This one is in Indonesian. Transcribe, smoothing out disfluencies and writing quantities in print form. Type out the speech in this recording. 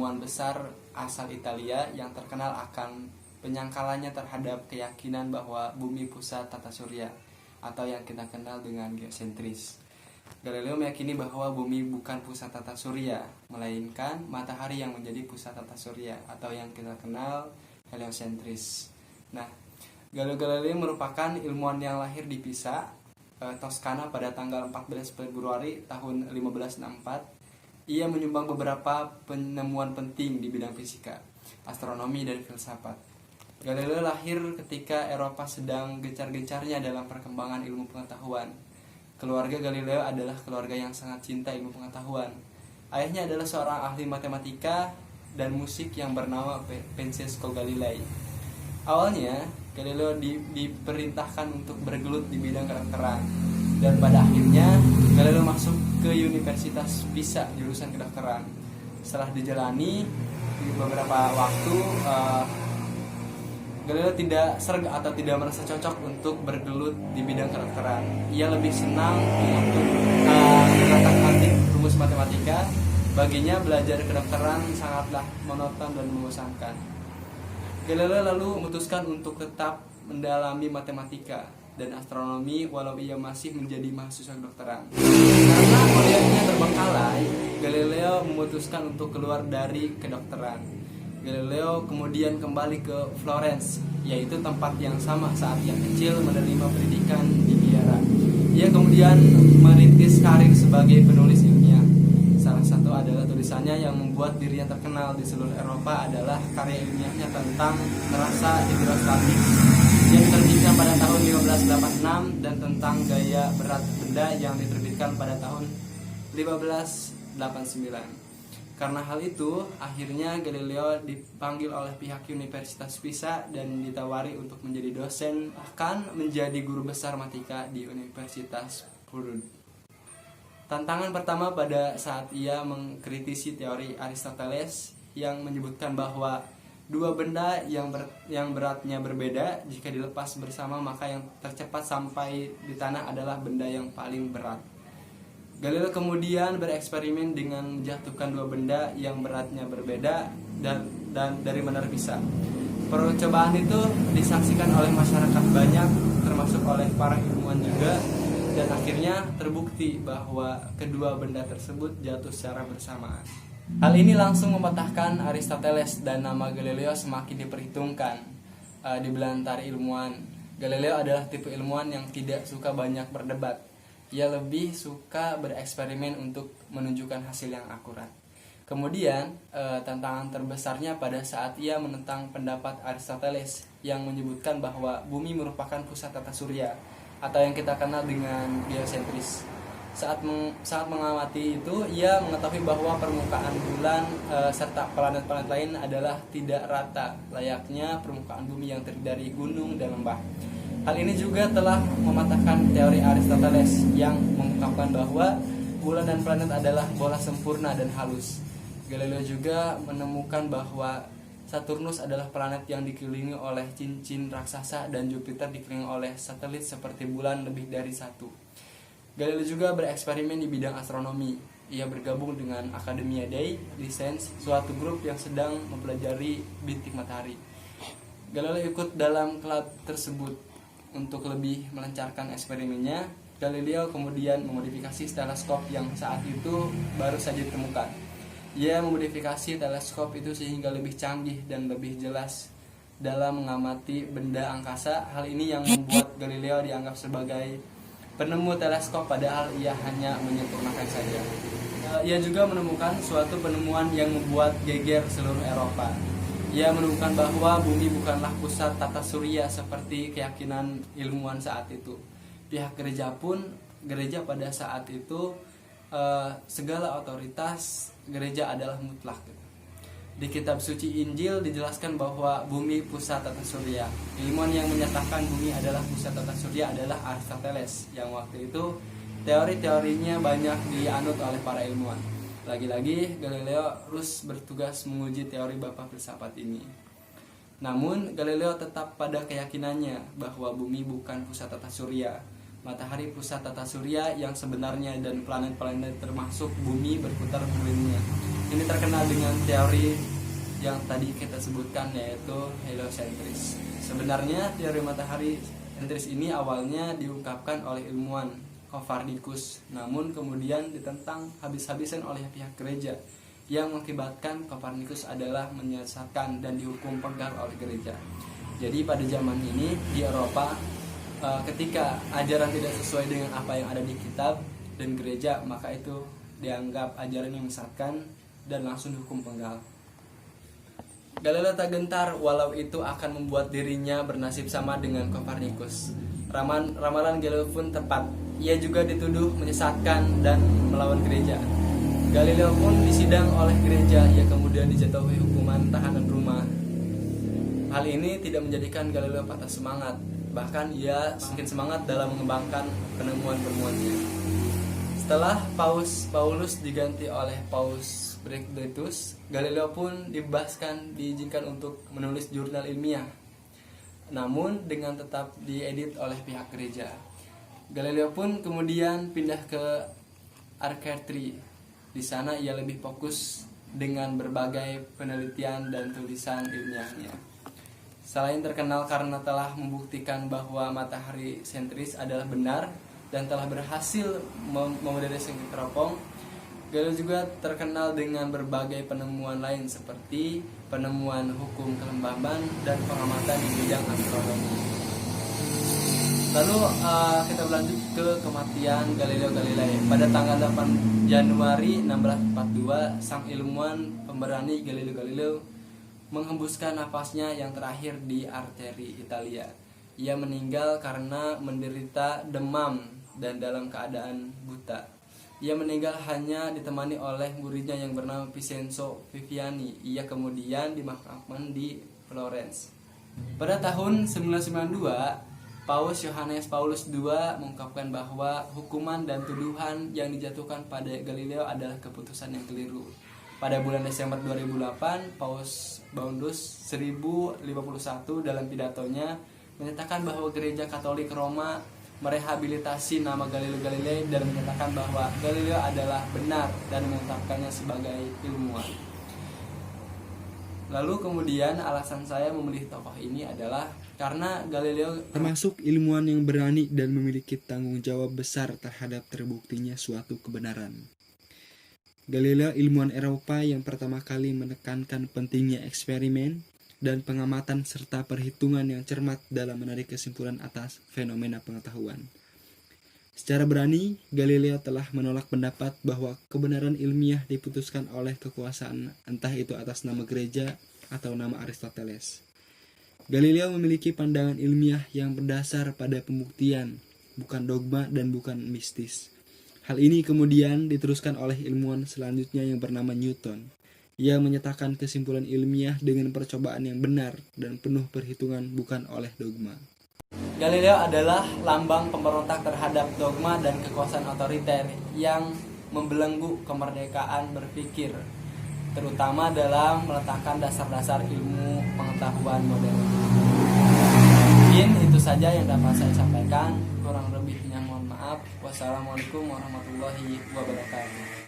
ilmuwan besar asal Italia yang terkenal akan penyangkalannya terhadap keyakinan bahwa bumi pusat tata surya atau yang kita kenal dengan geosentris. Galileo meyakini bahwa bumi bukan pusat tata surya, melainkan matahari yang menjadi pusat tata surya atau yang kita kenal heliosentris. Nah, Galileo merupakan ilmuwan yang lahir di Pisa, Toskana pada tanggal 14 Februari tahun 1564. Ia menyumbang beberapa penemuan penting di bidang fisika, astronomi, dan filsafat. Galileo lahir ketika Eropa sedang gencar-gencarnya dalam perkembangan ilmu pengetahuan. Keluarga Galileo adalah keluarga yang sangat cinta ilmu pengetahuan. Ayahnya adalah seorang ahli matematika dan musik yang bernama Francesco Galilei. Awalnya, Galileo diperintahkan untuk bergelut di bidang kedokteran, dan pada akhirnya Galileo masuk ke Universitas Pisa jurusan kedokteran. Setelah dijalani beberapa waktu, Galileo tidak serg atau tidak merasa cocok untuk bergelut di bidang kedokteran. Ia lebih senang untuk mengotak-atik rumus matematika. Baginya belajar kedokteran sangatlah monoton dan membosankan. Galileo lalu memutuskan untuk tetap mendalami matematika dan astronomi walau ia masih menjadi mahasiswa kedokteran. Karena kuliahnya terbengkalai, Galileo memutuskan untuk keluar dari kedokteran. Galileo kemudian kembali ke Florence, yaitu tempat yang sama saat ia kecil menerima pendidikan di Biara. Ia kemudian merintis karir sebagai penulis ilmiah. Salah satu adalah tulisannya yang membuat dirinya terkenal di seluruh Eropa adalah karya ilmiahnya tentang terasa hidrostatik yang diterbitkan pada tahun 1586 dan tentang gaya berat benda yang diterbitkan pada tahun 1589. Karena hal itu, akhirnya Galileo dipanggil oleh pihak Universitas Pisa dan ditawari untuk menjadi dosen, bahkan menjadi guru besar matematika di Universitas Purdue. Tantangan pertama pada saat ia mengkritisi teori Aristoteles yang menyebutkan bahwa dua benda yang beratnya berbeda, jika dilepas bersama maka yang tercepat sampai di tanah adalah benda yang paling berat. Galileo kemudian bereksperimen dengan menjatuhkan dua benda yang beratnya berbeda dan dari mana bisa. Percobaan itu disaksikan oleh masyarakat banyak, termasuk oleh para ilmuwan juga, dan akhirnya terbukti bahwa kedua benda tersebut jatuh secara bersamaan. Hal ini langsung mematahkan Aristoteles dan nama Galileo semakin diperhitungkan di belantara ilmuwan. Galileo adalah tipe ilmuwan yang tidak suka banyak berdebat. Ia lebih suka bereksperimen untuk menunjukkan hasil yang akurat. Kemudian, tantangan terbesarnya pada saat ia menentang pendapat Aristoteles yang menyebutkan bahwa bumi merupakan pusat tata surya atau yang kita kenal dengan geosentris. Saat mengamati itu, ia mengetahui bahwa permukaan bulan serta planet-planet lain adalah tidak rata, layaknya permukaan bumi yang terdiri dari gunung dan lembah. Hal ini juga telah mematahkan teori Aristoteles yang mengungkapkan bahwa bulan dan planet adalah bola sempurna dan halus. Galileo juga menemukan bahwa Saturnus adalah planet yang dikelilingi oleh cincin raksasa dan Jupiter dikelilingi oleh satelit seperti bulan lebih dari satu. Galileo juga bereksperimen di bidang astronomi. Ia bergabung dengan Academia dei Scienze, suatu grup yang sedang mempelajari bintik matahari. Galileo ikut dalam klub tersebut. Untuk lebih melancarkan eksperimennya, Galileo kemudian memodifikasi teleskop yang saat itu baru saja ditemukan. Ia memodifikasi teleskop itu sehingga lebih canggih dan lebih jelas dalam mengamati benda angkasa. Hal ini yang membuat Galileo dianggap sebagai penemu teleskop, padahal ia hanya menyempurnakan saja. Ia juga menemukan suatu penemuan yang membuat geger seluruh Eropa. Ia menemukan bahwa bumi bukanlah pusat tata surya seperti keyakinan ilmuwan saat itu. Pihak gereja pada saat itu segala otoritas gereja adalah mutlak. Di kitab suci Injil dijelaskan bahwa bumi pusat tata surya. Ilmuwan yang menyatakan bumi adalah pusat tata surya adalah Aristoteles, yang waktu itu teori-teorinya banyak dianut oleh para ilmuwan. Lagi-lagi Galileo terus bertugas menguji teori bapak filsafat ini. Namun Galileo tetap pada keyakinannya bahwa bumi bukan pusat tata surya. matahari pusat tata surya yang sebenarnya dan planet-planet termasuk bumi berputar mengelilingnya. Ini terkenal dengan teori yang tadi kita sebutkan, yaitu heliocentris. Sebenarnya teori matahari sentris ini awalnya diungkapkan oleh ilmuwan Copernicus, namun kemudian ditentang habis-habisan oleh pihak gereja, yang mengakibatkan Copernicus adalah menyesatkan dan dihukum penggal oleh gereja. Jadi pada zaman ini di Eropa, ketika ajaran tidak sesuai dengan apa yang ada di kitab dan gereja, maka itu dianggap ajaran yang menyesatkan dan langsung dihukum penggal. Galileo tak gentar walau itu akan membuat dirinya bernasib sama dengan Copernicus. Ramalan Galileo pun tepat. Ia juga dituduh menyesatkan dan melawan gereja. Galileo pun disidang oleh gereja. Ia kemudian dijatuhi hukuman tahanan rumah. Hal ini tidak menjadikan Galileo patah semangat. Bahkan ia semakin semangat dalam mengembangkan penemuan-penemuannya. Setelah Paulus diganti oleh Paus Bricletus, Galileo pun diizinkan untuk menulis jurnal ilmiah, namun dengan tetap diedit oleh pihak gereja. Galileo pun kemudian pindah ke Arcetri. Di sana ia lebih fokus dengan berbagai penelitian dan tulisan ilmiahnya. Selain terkenal karena telah membuktikan bahwa matahari sentris adalah benar dan telah berhasil memodelisasi teropong, Galileo juga terkenal dengan berbagai penemuan lain seperti penemuan hukum kelembaban dan pengamatan di bidang astronomi. Lalu kita berlanjut ke kematian Galileo Galilei. Pada tanggal 8 Januari 1642, sang ilmuwan pemberani Galileo Galilei menghembuskan nafasnya yang terakhir di Arcetri, Italia. Ia meninggal karena menderita demam dan dalam keadaan buta. Ia meninggal hanya ditemani oleh muridnya yang bernama Vincenzo Viviani. Ia kemudian dimakamkan di Florence. Pada tahun 1992, Paus Yohanes Paulus II mengungkapkan bahwa hukuman dan tuduhan yang dijatuhkan pada Galileo adalah keputusan yang keliru. Pada bulan Desember 2008, Paus Bondus 1051 dalam pidatonya menyatakan bahwa Gereja Katolik Roma merehabilitasi nama Galileo Galilei dan menyatakan bahwa Galileo adalah benar dan menetapkannya sebagai ilmuwan. Lalu kemudian alasan saya memilih tokoh ini adalah karena Galileo termasuk ilmuwan yang berani dan memiliki tanggung jawab besar terhadap terbuktinya suatu kebenaran. Galileo ilmuwan Eropa yang pertama kali menekankan pentingnya eksperimen dan pengamatan serta perhitungan yang cermat dalam menarik kesimpulan atas fenomena pengetahuan. Secara berani, Galileo telah menolak pendapat bahwa kebenaran ilmiah diputuskan oleh kekuasaan, entah itu atas nama gereja atau nama Aristoteles. Galileo memiliki pandangan ilmiah yang berdasar pada pembuktian, bukan dogma dan bukan mistis. Hal ini kemudian diteruskan oleh ilmuwan selanjutnya yang bernama Newton. Ia menyatakan kesimpulan ilmiah dengan percobaan yang benar dan penuh perhitungan, bukan oleh dogma. Galileo adalah lambang pemberontak terhadap dogma dan kekuasaan otoriter yang membelenggu kemerdekaan berpikir, terutama dalam meletakkan dasar-dasar ilmu pengetahuan modern. Mungkin itu saja yang dapat saya sampaikan, kurang lebihnya mohon maaf. Wassalamualaikum warahmatullahi wabarakatuh.